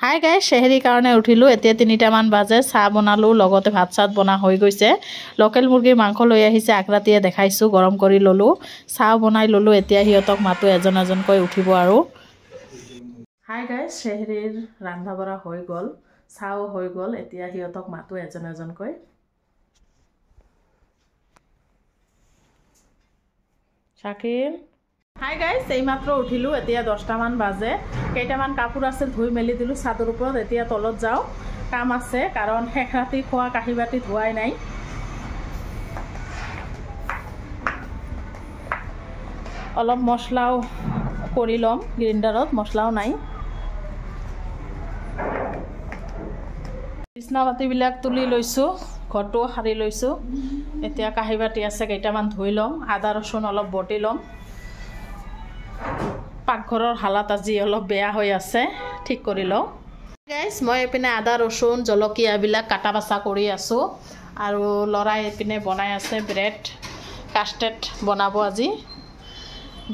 hi guys চেহেৰিৰ কাৰণে উঠিলোঁ এতিয়া 3টা মান বাজে চাহ বনালোঁ লগতে ভাত চাত বনা হৈ গৈছে লোকেল মুৰ্গীৰ মাংস লৈ আহিছে আকৰাতিয়ে দেখাইছোঁ গৰম কৰি ল'লোঁ চাহ বনাই ল'লোঁ এতিয়া হিহঁতক মাতো এজন এজনকৈ উঠিব আৰু হাই গাইজ চেহেৰিৰ ৰান্ধা বঢ়া হৈ গ'ল চাহও হৈ গ'ল এতিয়া হিহঁতক মাতো এজন এজনকৈ শাকিল হাই গাইজ এইমাত্ৰ উঠিলোঁ এতিয়া 10টা মান বাজে কেইটামান কাপোৰ আছে ধুই মেলি দিলোঁ চাদৰ ওপৰত এতিয়া তলত যাওঁ কাম আছে কাৰণ শেষ ৰাতি খোৱা কাঁহী বাতি ধোৱাই নাই অলপ মছলাও কৰি ল'ম গ্ৰাইণ্ডাৰত মছলাও নাই বিছনা বাতিবিলাক তুলি লৈছোঁ ঘৰটো সাৰি লৈছোঁ এতিয়া কাঁহী বাতি আছে কেইটামান ধুই ল'ম আদা ৰচুন অলপ বটি ল'ম পাকঘৰৰ হালাত আজি অলপ বেয়া হৈ আছে ঠিক কৰি লওঁ গাইজ মই এপিনে আদা ৰচুন জলকীয়াবিলাক কাটা বাছা কৰি আছোঁ আৰু লৰাই এপিনে বনাই আছে ব্ৰেড কাষ্টাৰ্ড বনাব আজি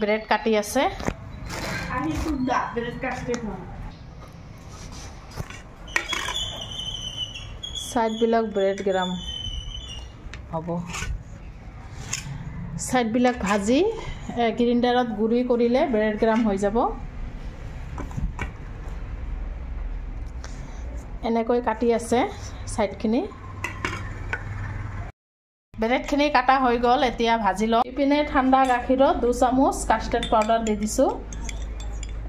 ব্ৰেড কাটি আছে ব্ৰেড কাষ্টাৰ্ড সাইডবিলাক ব্ৰেড গ্ৰাম হ'ব সাইডবিলাক ভাজি গ্ৰাইণ্ডাৰত গুড়ি কৰিলে ব্ৰেড গ্ৰাম হৈ যাব এনেকৈ কাটি আছে সাইডখিনি ব্ৰেডখিনি কাটা হৈ গ'ল এতিয়া ভাজি লওঁ ইপিনে ঠাণ্ডা গাখীৰত 2 চামুচ কাষ্টাৰ্ড পাউডাৰ দি দিছোঁ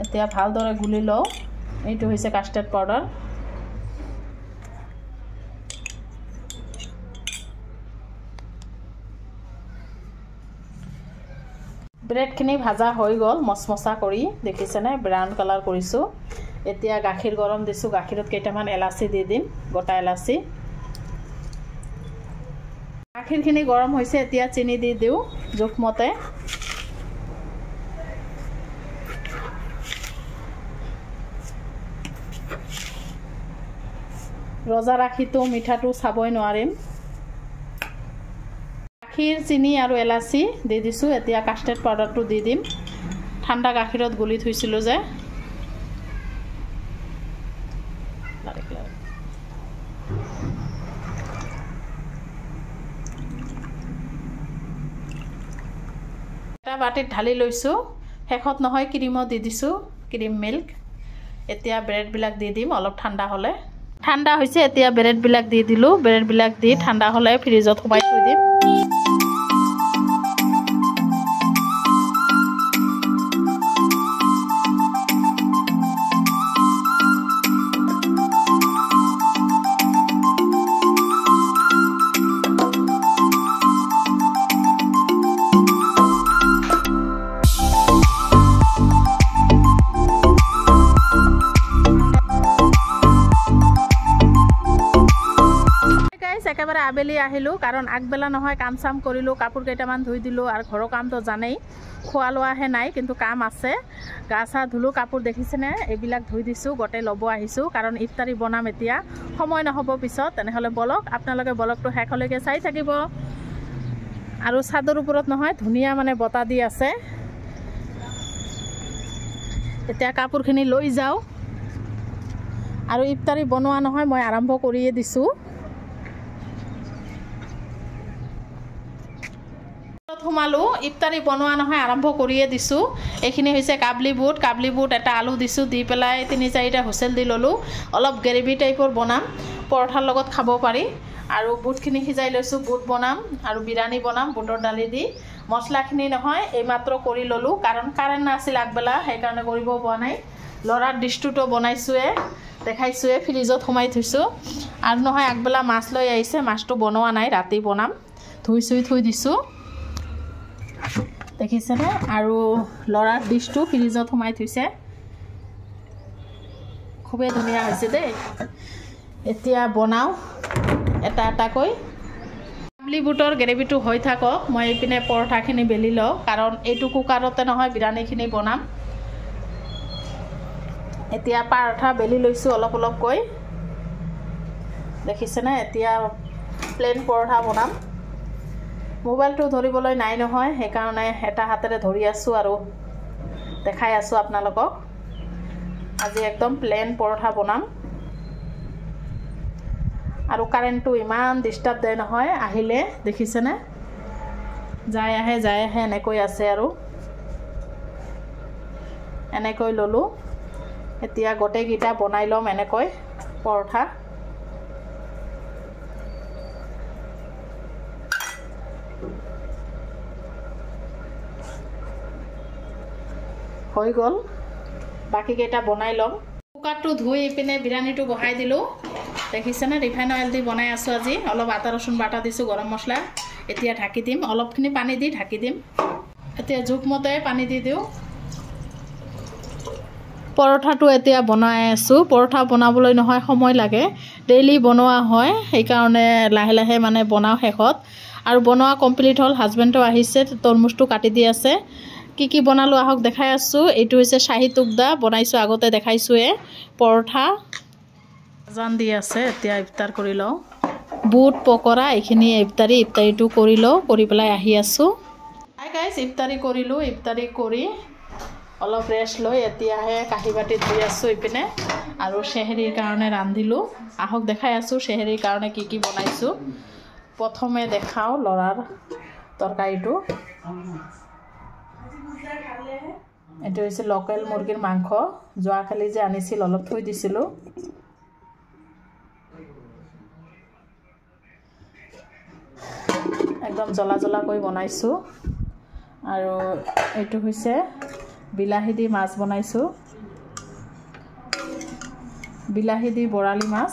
এতিয়া ভালদৰে গুলি লওঁ এইটো হৈছে কাষ্টাৰ্ড পাউডাৰ ব্ৰেডখিনি ভাজা হৈ গ'ল মচমচা কৰি দেখিছেনে ব্ৰাউন কালাৰ কৰিছোঁ এতিয়া গাখীৰ গৰম দিছোঁ গাখীৰত কেইটামান এলাচি দি দিম গোটা এলাচি গাখীৰখিনি গৰম হৈছে এতিয়া চেনি দি দিওঁ জোখমতে ৰজা ৰাখিটো মিঠাটো চাবই নোৱাৰিম গাখীৰ চিনি আৰু এলাচি দি দিছোঁ এতিয়া কাষ্টাৰ্ড পাউডাৰটো দি দিম ঠাণ্ডা গাখীৰত গুলি থৈছিলোঁ যে এটা বাটিত ঢালি লৈছোঁ শেষত নহয় ক্ৰীমো দি দিছোঁ ক্ৰীম মিল্ক এতিয়া ব্ৰেডবিলাক দি দিম অলপ ঠাণ্ডা হ'লে ঠাণ্ডা হৈছে এতিয়া ব্ৰেডবিলাক দি দিলোঁ ব্ৰেডবিলাক দি ঠাণ্ডা হ'লে ফ্ৰিজত সোমাই থৈ দিম একেবাৰে আবেলি আহিলোঁ কাৰণ আগবেলা নহয় কাম চাম কৰিলোঁ কাপোৰ কেইটামান ধুই দিলোঁ আৰু ঘৰৰ কামটো জানেই খোৱা লোৱাহে নাই কিন্তু কাম আছে গা চা ধুলোঁ কাপোৰ দেখিছেনে এইবিলাক ধুই দিছোঁ গোটেই ল'ব আহিছোঁ কাৰণ ইফতাৰী বনাম এতিয়া সময় নহ'ব পিছত তেনেহ'লে বলক আপোনালোকে বলকটো শেষলৈকে চাই থাকিব আৰু চাদৰ ওপৰত নহয় ধুনীয়া মানে বতাহ দি আছে এতিয়া কাপোৰখিনি লৈ যাওঁ আৰু ইফতাৰী বনোৱা নহয় মই আৰম্ভ কৰিয়ে দিছোঁ সোমালোঁ ইফতাৰী বনোৱা নহয় আৰম্ভ কৰিয়ে দিছোঁ এইখিনি হৈছে কাবলি বুট এটা আলু দিছোঁ দি পেলাই 3-4টা হুইচেল দি ল'লোঁ অলপ গ্ৰেভি টাইপৰ বনাম পৰঠাৰ লগত খাব পাৰি আৰু বুটখিনি সিজাই লৈছোঁ বুট বনাম আৰু বিৰিয়ানী বনাম বুটৰ দালি দি মছলাখিনি নহয় এইমাত্ৰ কৰি ল'লোঁ কাৰণ কাৰেণ্ট নাছিল আগবেলা সেইকাৰণে কৰিব পৰা নাই ল'ৰাৰ ডিছটোতো বনাইছোঁৱে দেখাইছোঁৱে ফ্ৰিজত সোমাই থৈছোঁ আৰু নহয় আগবেলা মাছ লৈ আহিছে মাছটো বনোৱা নাই ৰাতি বনাম ধুই চুই থৈ দিছোঁ দেখিছেনে আৰু ল'ৰাৰ ডিছটো ফ্ৰিজত সোমাই থৈছে খুবেই ধুনীয়া হৈছে দেই এতিয়া বনাওঁ এটা এটাকৈ কাবলি বুটৰ গ্ৰেভিটো হৈ থাকক মই এইপিনে পৰঠাখিনি বেলি লওঁ কাৰণ এইটো কুকাৰতে নহয় বিৰিয়ানীখিনি বনাম এতিয়া পৰঠা বেলি লৈছোঁ অলপ অলপকৈ দেখিছেনে এতিয়া প্লেন পৰঠা বনাম মোবাইলটো ধৰিবলৈ নাই নহয় সেইকাৰণে এটা হাতেৰে ধৰি আছোঁ আৰু দেখাই আছোঁ আপোনালোকক আজি একদম প্লেন পৰঠা বনাম আৰু কাৰেণ্টটো ইমান ডিস্টাৰ্ব দেয় নহয় আহিলে দেখিছেনে যায় আহে এনেকৈ আছে আৰু এনেকৈ ললো এতিয়া গোটেইকেইটা বনাই লম এনেকৈ পৰঠা হৈ গল বাকি কেইটা বনাই লম কুকাৰটো ধুই পিনে বিৰিয়ানীটো বহাই দিলো দেখিছেনে ৰিফাইন অয়েল দি বনাই আছো আজি অলপ আদা ৰসুন বাটা দিছো গৰম মছলা এতিয়া ঢাকি দিম অলপখিনি পানী দি ঢাকি দিম এতিয়া জোখমতে পানী দি দিও পৰঠাটো এতিয়া বনাই আছো পৰঠা বনাবলৈ নহয় সময় লাগে ডেইলি বনোৱা হয় এই কাৰণে লাহে লাহে মানে বনাও শেষত আৰু বনোৱা কমপ্লিট হল হাজবেণ্ডটো আহিছে তৰমুজটো কাটি দি আছে কি বনালো আহক দেখাই আছো এইটো হৈছে শাহী টুকদা বনাইছো আগতে দেখাইছোয়ে পৰঠা জান দি আছে এতিয়া ইফতাৰ কৰি লও বুট পকৰা এইখিনি ইফতাৰিটো কৰি লও কৰি পেলাই আহি আছো হাই গাইস ইফতাৰি কৰিলো ইফতাৰি কৰি অলপ ৰেষ্ট লৈ এতিয়াহে কাহি বাটি ধুই আছো ইপিনে আৰু শেহৰীৰ কাৰণে ৰান্ধিলো আহক দেখাই আছো শেহৰীৰ কাৰণে কি বনাইছো প্ৰথমে দেখাও লৰাৰ তৰকাৰীটো এটো হৈছে লোকেল মুৰ্গীৰ মাংস যোৱাকালি যে আনিছিল অলপ থৈ দিছিলো একদম জ্বলা কৈ বনাইছো আৰু এটো হৈছে বিলাহী দি মাছ বনাইছো বিলাহী দি বৰালি মাছ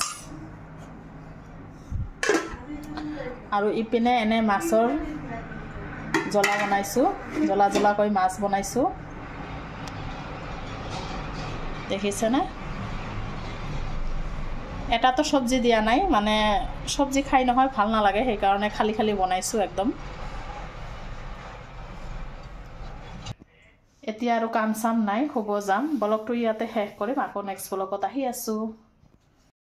আৰু ইপিনে এনে মাছৰ জ্বলা বনাইছো জ্বলা কৈ মাছ বনাইছো দেখিছেনে এটা তো সবজি দিয়া নাই মানে সবজি খাই নহয় ভাল না লাগে সেই কাৰণে খালি বনাইছো একদম এতিয়া আৰু কাম চাম নাই খুব যাম ব্লগটো ইয়াতে শেষ কৰিম আকৌ নেক্সট ব্লগত আহি আছো